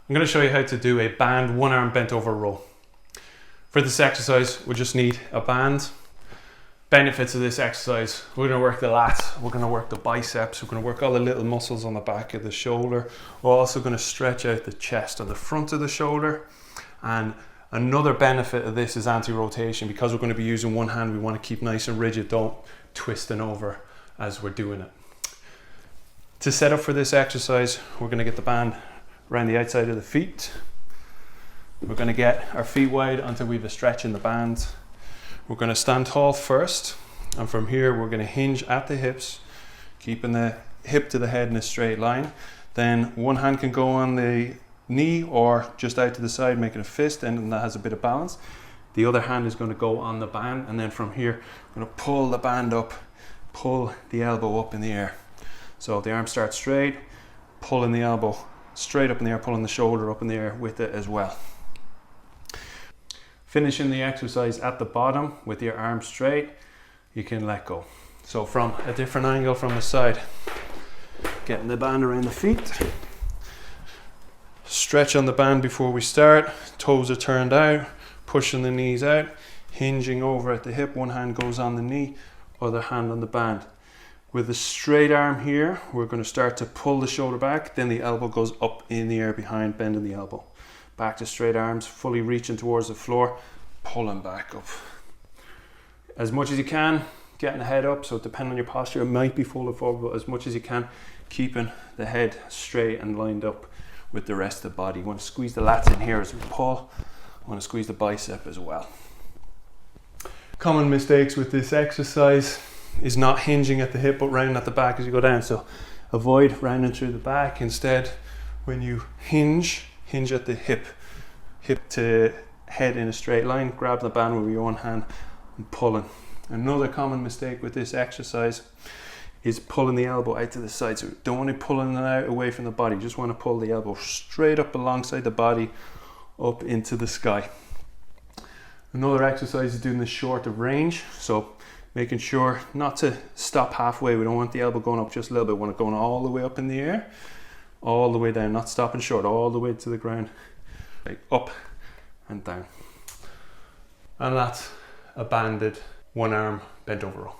I'm going to show you how to do a band one arm bent over row. For this exercise, we just need a band. Benefits of this exercise: we're going to work the lats, we're going to work the biceps, we're going to work all the little muscles on the back of the shoulder. We're also going to stretch out the chest on the front of the shoulder. And another benefit of this is anti-rotation. Because we're going to be using one hand, we want to keep nice and rigid, don't twisting over as we're doing it. To set up for this exercise, we're going to get the band around the outside of the feet. We're going to get our feet wide until we have a stretch in the band. We're going to stand tall first, and from here we're going to hinge at the hips, keeping the hip to the head in a straight line. Then one hand can go on the knee or just out to the side, making a fist, and that has a bit of balance. The other hand is going to go on the band, and then from here we're going to pull the band up, pull the elbow up in the air. So the arm starts straight, pulling the elbow straight up in the air, pulling the shoulder up in the air with it as well. Finishing the exercise at the bottom with your arm straight, you can let go. So from a different angle from the side, getting the band around the feet. Stretch on the band before we start, toes are turned out, pushing the knees out, hinging over at the hip, one hand goes on the knee, other hand on the band. With a straight arm here, we're going to start to pull the shoulder back, then the elbow goes up in the air behind, bending the elbow. Back to straight arms, fully reaching towards the floor, pulling back up. As much as you can, getting the head up, so depending on your posture, it might be folded forward, but as much as you can, keeping the head straight and lined up with the rest of the body. You want to squeeze the lats in here as we pull. I want to squeeze the bicep as well. Common mistakes with this exercise is not hinging at the hip but rounding at the back as you go down. So avoid rounding through the back. Instead, when you hinge at the hip to head in a straight line, grab the band with your one hand and pulling. Another common mistake with this exercise is pulling the elbow out to the side. So don't want to pulling it out away from the body, just want to pull the elbow straight up alongside the body up into the sky. Another exercise is doing the short of range, so making sure not to stop halfway. We don't want the elbow going up just a little bit, we want it going all the way up in the air, all the way down, not stopping short, all the way to the ground, like up and down. And that's a banded one arm bent over row.